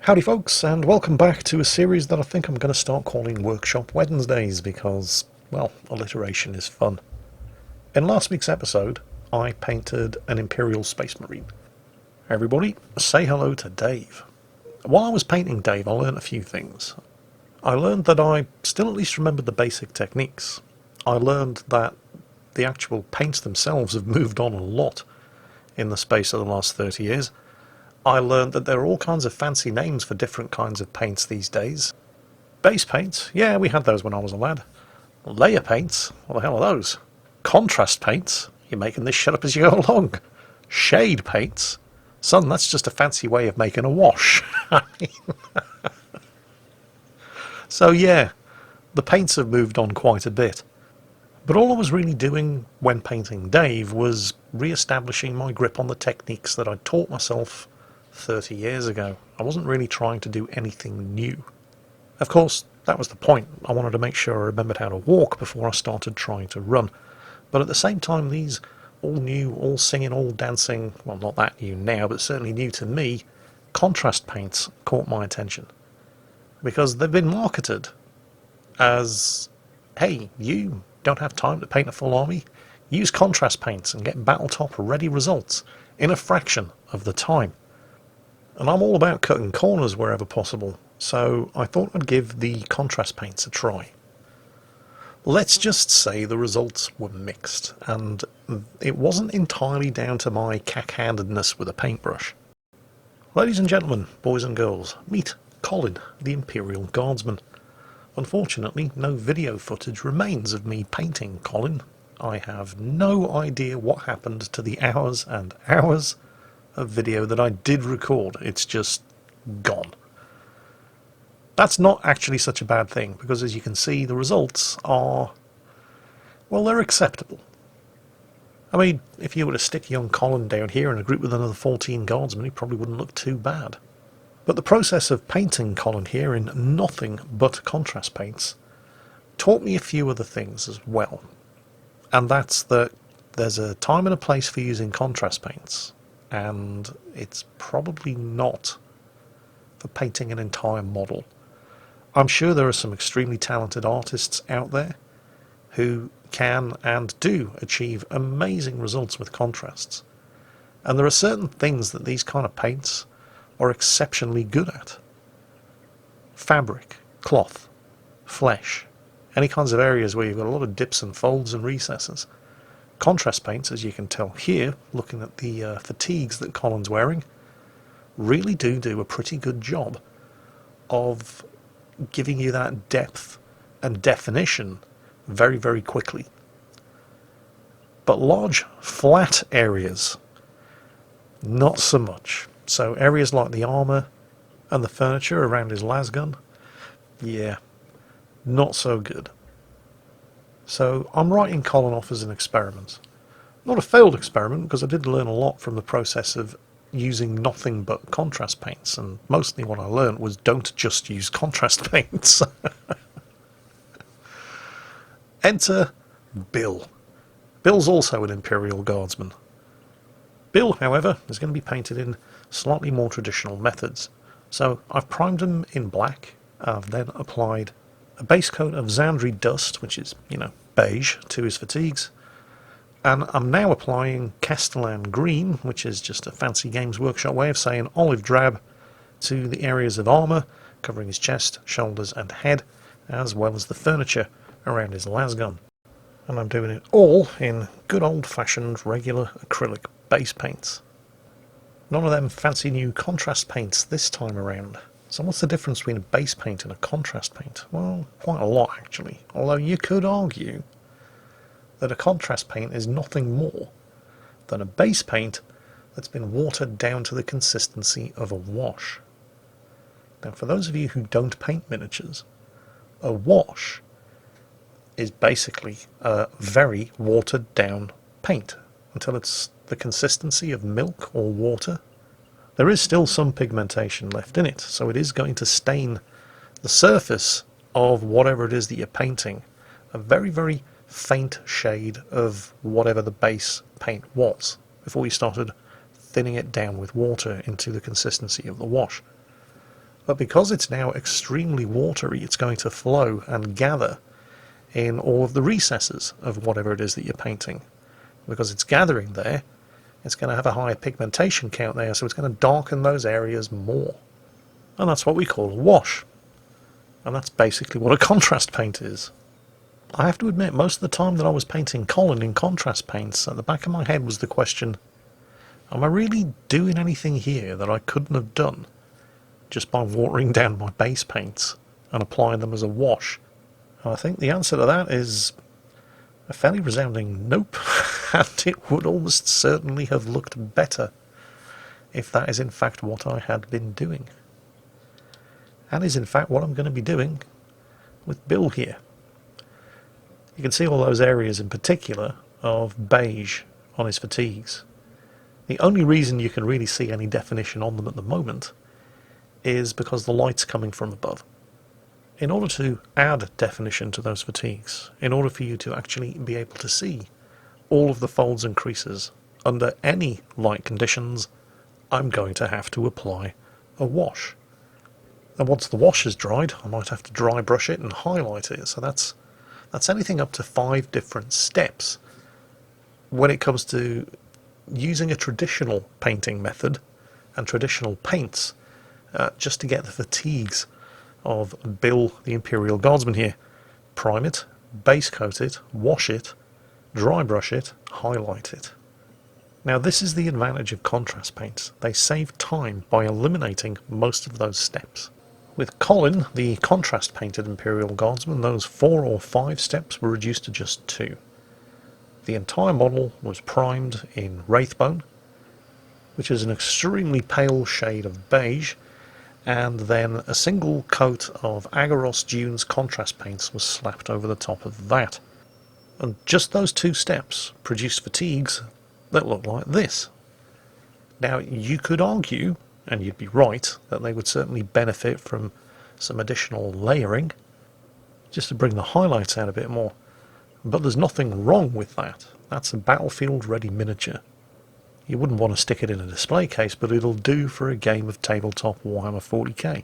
Howdy folks, and welcome back to a series that I think I'm going to start calling Workshop Wednesdays because, well, alliteration is fun. In last week's episode, I painted an Imperial Space Marine. Everybody, say hello to Dave. While I was painting Dave, I learned a few things. I learned that I still at least remembered the basic techniques. I learned that the actual paints themselves have moved on a lot in the space of the last 30 years. I learned that there are all kinds of fancy names for different kinds of paints these days. Base paints, yeah, we had those when I was a lad. Layer paints, what the hell are those? Contrast paints, you're making this shit up as you go along. Shade paints, son, that's just a fancy way of making a wash. So yeah, the paints have moved on quite a bit. But all I was really doing when painting Dave was re-establishing my grip on the techniques that I'd taught myself 30 years ago. I wasn't really trying to do anything new. Of course, that was the point. I wanted to make sure I remembered how to walk before I started trying to run. But at the same time, these all new, all singing, all dancing, well, not that new now, but certainly new to me, contrast paints caught my attention. Because they've been marketed as, hey, you don't have time to paint a full army? Use contrast paints and get Battletop ready results in a fraction of the time. And I'm all about cutting corners wherever possible, so I thought I'd give the contrast paints a try. Let's just say the results were mixed, and it wasn't entirely down to my cack-handedness with a paintbrush. Ladies and gentlemen, boys and girls, meet Colin, the Imperial Guardsman. Unfortunately, no video footage remains of me painting Colin. I have no idea what happened to the hours and hours of video that I did record. It's just gone. That's not actually such a bad thing, because as you can see, the results are, well, they're acceptable. I mean, if you were to stick young Colin down here in a group with another 14 guardsmen, he probably wouldn't look too bad. But the process of painting Colin here in nothing but contrast paints taught me a few other things as well. And that's that there's a time and a place for using contrast paints, and it's probably not for painting an entire model. I'm sure there are some extremely talented artists out there who can and do achieve amazing results with contrasts. And there are certain things that these kind of paints are exceptionally good at. Fabric, cloth, flesh, any kinds of areas where you've got a lot of dips and folds and recesses. Contrast paints, as you can tell here, looking at the fatigues that Colin's wearing, really do a pretty good job of giving you that depth and definition very, very quickly. But large, flat areas, not so much. So areas like the armour and the furniture around his lasgun, yeah, not so good. So I'm writing Colin off as an experiment. Not a failed experiment, because I did learn a lot from the process of using nothing but contrast paints, and mostly what I learned was don't just use contrast paints. Enter Bill. Bill's also an Imperial Guardsman. Bill, however, is going to be painted in slightly more traditional methods. So I've primed him in black. I've then applied a base coat of Zandri dust, which is, beige, to his fatigues. And I'm now applying Castellan green, which is just a fancy Games Workshop way of saying olive drab, to the areas of armour, covering his chest, shoulders and head, as well as the furniture around his lasgun. And I'm doing it all in good old-fashioned regular acrylic base paints. None of them fancy new contrast paints this time around. So what's the difference between a base paint and a contrast paint? Well, quite a lot actually. Although you could argue that a contrast paint is nothing more than a base paint that's been watered down to the consistency of a wash. Now, for those of you who don't paint miniatures, a wash is basically a very watered down paint until it's the consistency of milk or water. There is still some pigmentation left in it, so it is going to stain the surface of whatever it is that you're painting, a very, very faint shade of whatever the base paint was before you started thinning it down with water into the consistency of the wash. But because it's now extremely watery, it's going to flow and gather in all of the recesses of whatever it is that you're painting. Because it's gathering there, it's going to have a higher pigmentation count there, so it's going to darken those areas more. And that's what we call a wash. And that's basically what a contrast paint is. I have to admit, most of the time that I was painting Colin in contrast paints, at the back of my head was the question, am I really doing anything here that I couldn't have done just by watering down my base paints and applying them as a wash? And I think the answer to that is a fairly resounding nope, and it would almost certainly have looked better if that is in fact what I had been doing. And is in fact what I'm going to be doing with Bill here. You can see all those areas in particular of beige on his fatigues. The only reason you can really see any definition on them at the moment is because the light's coming from above. In order to add definition to those fatigues, in order for you to actually be able to see all of the folds and creases under any light conditions, I'm going to have to apply a wash. And once the wash is dried, I might have to dry brush it and highlight it. So that's anything up to 5 different steps when it comes to using a traditional painting method and traditional paints just to get the fatigues of Bill the Imperial Guardsman here. Prime it, base coat it, wash it, dry brush it, highlight it. Now this is the advantage of contrast paints. They save time by eliminating most of those steps. With Colin, the contrast painted Imperial Guardsman, those 4 or 5 steps were reduced to just 2. The entire model was primed in Wraithbone, which is an extremely pale shade of beige, and then a single coat of Agaros Dunes contrast paints was slapped over the top of that. And just those 2 steps produced fatigues that look like this. Now you could argue, and you'd be right, that they would certainly benefit from some additional layering, just to bring the highlights out a bit more. But there's nothing wrong with that. That's a battlefield ready miniature. You wouldn't want to stick it in a display case, but it'll do for a game of tabletop Warhammer 40k.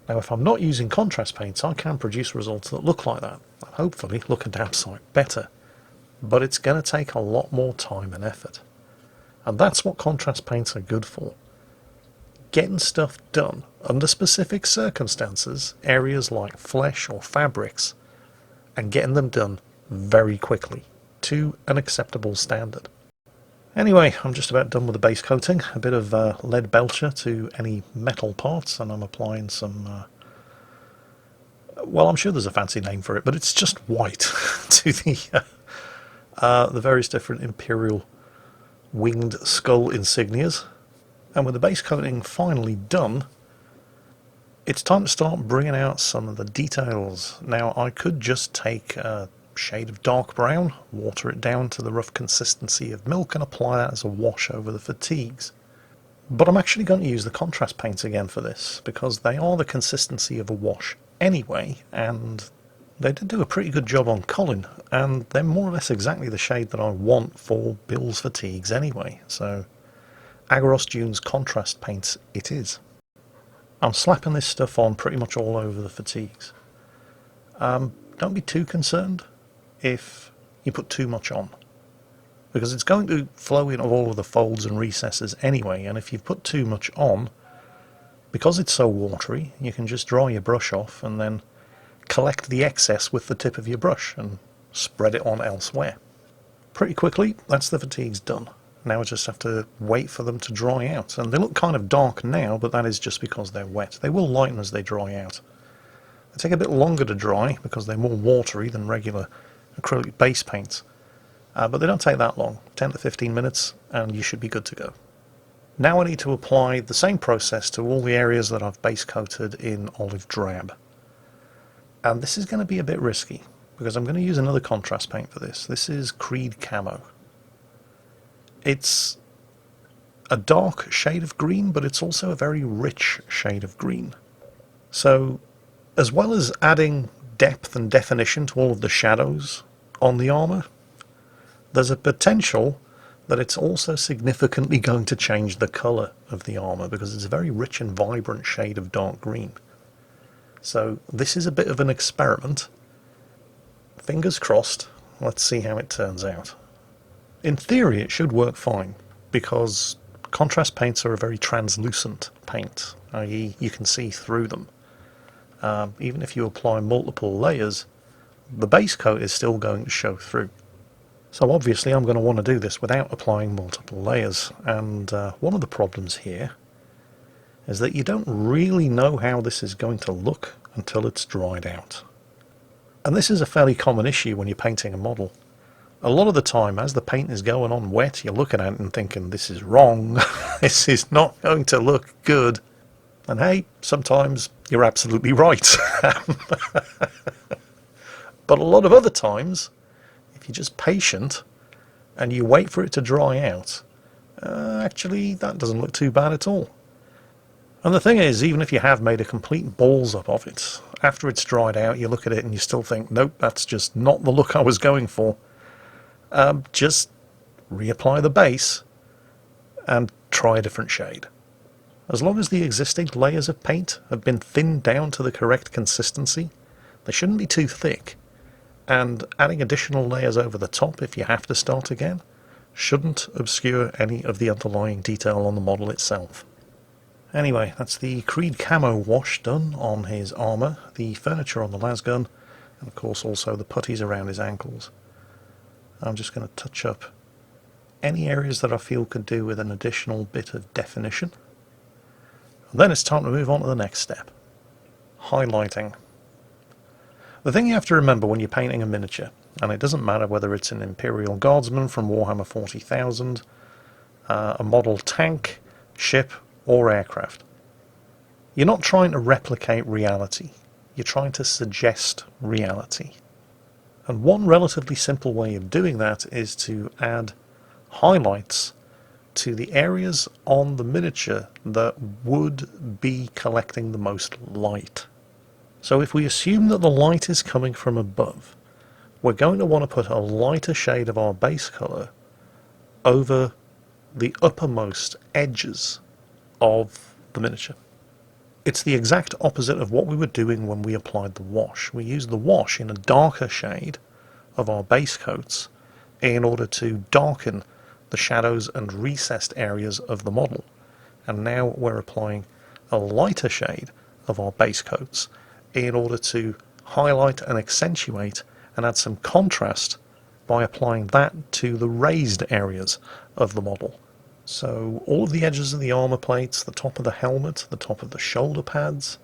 Now if I'm not using contrast paints, I can produce results that look like that, and hopefully look a damn sight better. But it's going to take a lot more time and effort. And that's what contrast paints are good for. Getting stuff done under specific circumstances, areas like flesh or fabrics, and getting them done very quickly to an acceptable standard. Anyway, I'm just about done with the base coating. A bit of lead belcher to any metal parts, and I'm applying some well, I'm sure there's a fancy name for it, but it's just white to the various different Imperial winged skull insignias. And with the base coating finally done, it's time to start bringing out some of the details. Now I could just take a shade of dark brown, water it down to the rough consistency of milk and apply that as a wash over the fatigues. But I'm actually going to use the contrast paints again for this, because they are the consistency of a wash anyway, and they did do a pretty good job on Colin, and they're more or less exactly the shade that I want for Bill's fatigues anyway, so Agaros Dunes contrast paints it is. I'm slapping this stuff on pretty much all over the fatigues. Don't be too concerned if you put too much on, because it's going to flow in all of the folds and recesses anyway, and if you've put too much on, because it's so watery, you can just dry your brush off and then collect the excess with the tip of your brush and spread it on elsewhere. Pretty quickly, that's the fatigues done. Now I just have to wait for them to dry out, and they look kind of dark now, but that is just because they're wet. They will lighten as they dry out. They take a bit longer to dry because they're more watery than regular acrylic base paints, but they don't take that long, 10 to 15 minutes, and you should be good to go. Now I need to apply the same process to all the areas that I've base coated in olive drab. And this is going to be a bit risky, because I'm going to use another contrast paint for this. This is Creed Camo. It's a dark shade of green, but it's also a very rich shade of green. So, as well as adding depth and definition to all of the shadows on the armour, there's a potential that it's also significantly going to change the colour of the armour, because it's a very rich and vibrant shade of dark green. So this is a bit of an experiment. Fingers crossed, let's see how it turns out. In theory it should work fine, because contrast paints are a very translucent paint, i.e. you can see through them. Even if you apply multiple layers, the base coat is still going to show through. So obviously I'm going to want to do this without applying multiple layers, and one of the problems here is that you don't really know how this is going to look until it's dried out. And this is a fairly common issue when you're painting a model. A lot of the time, as the paint is going on wet, you're looking at it and thinking, this is wrong, this is not going to look good. And hey, sometimes you're absolutely right. But a lot of other times, if you're just patient and you wait for it to dry out, actually that doesn't look too bad at all. And the thing is, even if you have made a complete balls up of it, after it's dried out you look at it and you still think, nope, that's just not the look I was going for. Just reapply the base and try a different shade. As long as the existing layers of paint have been thinned down to the correct consistency, they shouldn't be too thick, and adding additional layers over the top if you have to start again shouldn't obscure any of the underlying detail on the model itself. Anyway, that's the Creed Camo wash done on his armour, the furniture on the lasgun, and of course also the putties around his ankles. I'm just going to touch up any areas that I feel could do with an additional bit of definition. And then it's time to move on to the next step. Highlighting. The thing you have to remember when you're painting a miniature, and it doesn't matter whether it's an Imperial Guardsman from Warhammer 40,000, a model tank, ship, or aircraft, you're not trying to replicate reality, you're trying to suggest reality. And one relatively simple way of doing that is to add highlights to the areas on the miniature that would be collecting the most light. So if we assume that the light is coming from above, we're going to want to put a lighter shade of our base colour over the uppermost edges of the miniature. It's the exact opposite of what we were doing when we applied the wash. We used the wash in a darker shade of our base coats in order to darken the shadows and recessed areas of the model. And now we're applying a lighter shade of our base coats in order to highlight and accentuate and add some contrast by applying that to the raised areas of the model. So all of the edges of the armour plates, the top of the helmet, the top of the shoulder pads,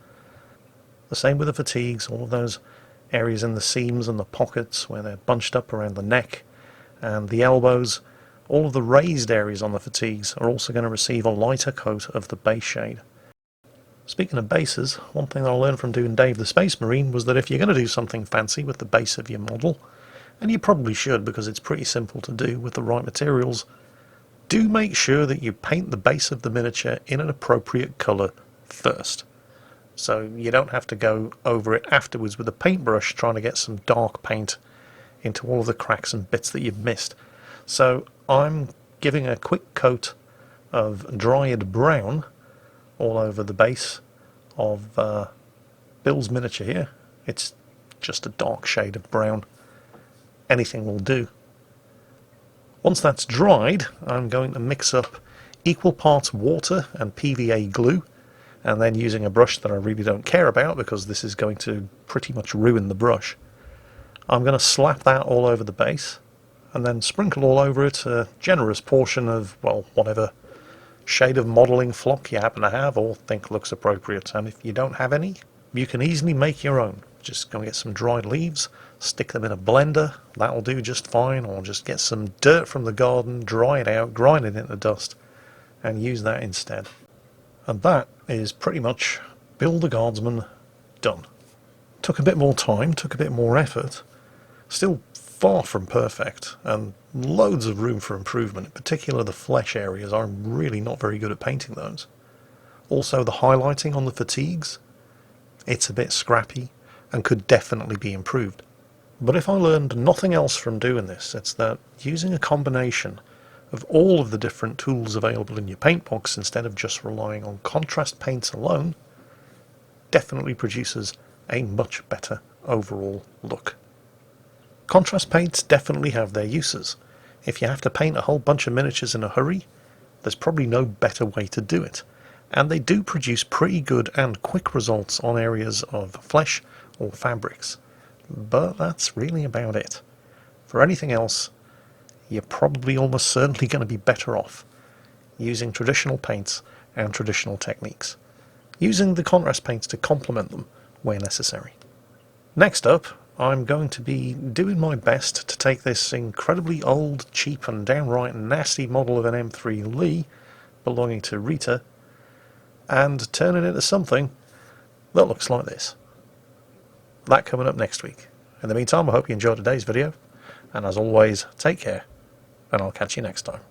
the same with the fatigues, all of those areas in the seams and the pockets where they're bunched up around the neck and the elbows, all of the raised areas on the fatigues are also going to receive a lighter coat of the base shade. Speaking of bases, one thing that I learned from doing Dave the Space Marine was that if you're going to do something fancy with the base of your model, and you probably should because it's pretty simple to do with the right materials, do make sure that you paint the base of the miniature in an appropriate colour first. So you don't have to go over it afterwards with a paintbrush trying to get some dark paint into all of the cracks and bits that you've missed. So I'm giving a quick coat of dried brown all over the base of Bill's miniature here. It's just a dark shade of brown. Anything will do. Once that's dried, I'm going to mix up equal parts water and PVA glue, and then using a brush that I really don't care about because this is going to pretty much ruin the brush, I'm going to slap that all over the base and then sprinkle all over it a generous portion of, well, whatever shade of modelling flock you happen to have or think looks appropriate. And if you don't have any, you can easily make your own. Just go and get some dried leaves, stick them in a blender, that'll do just fine, or just get some dirt from the garden, dry it out, grind it into dust, and use that instead. And that is pretty much Bill the Guardsman done. Took a bit more time, took a bit more effort, still far from perfect, and loads of room for improvement, in particular the flesh areas. I'm really not very good at painting those. Also the highlighting on the fatigues, it's a bit scrappy and could definitely be improved. But if I learned nothing else from doing this, it's that using a combination of all of the different tools available in your paint box instead of just relying on contrast paints alone definitely produces a much better overall look. Contrast paints definitely have their uses. If you have to paint a whole bunch of miniatures in a hurry, there's probably no better way to do it. And they do produce pretty good and quick results on areas of flesh or fabrics. But that's really about it. For anything else, you're probably almost certainly going to be better off using traditional paints and traditional techniques, using the contrast paints to complement them where necessary. Next up, I'm going to be doing my best to take this incredibly old, cheap and downright nasty model of an M3 Lee belonging to Rita and turn it into something that looks like this. That coming up next week. In the meantime, I hope you enjoyed today's video, and as always, take care, and I'll catch you next time.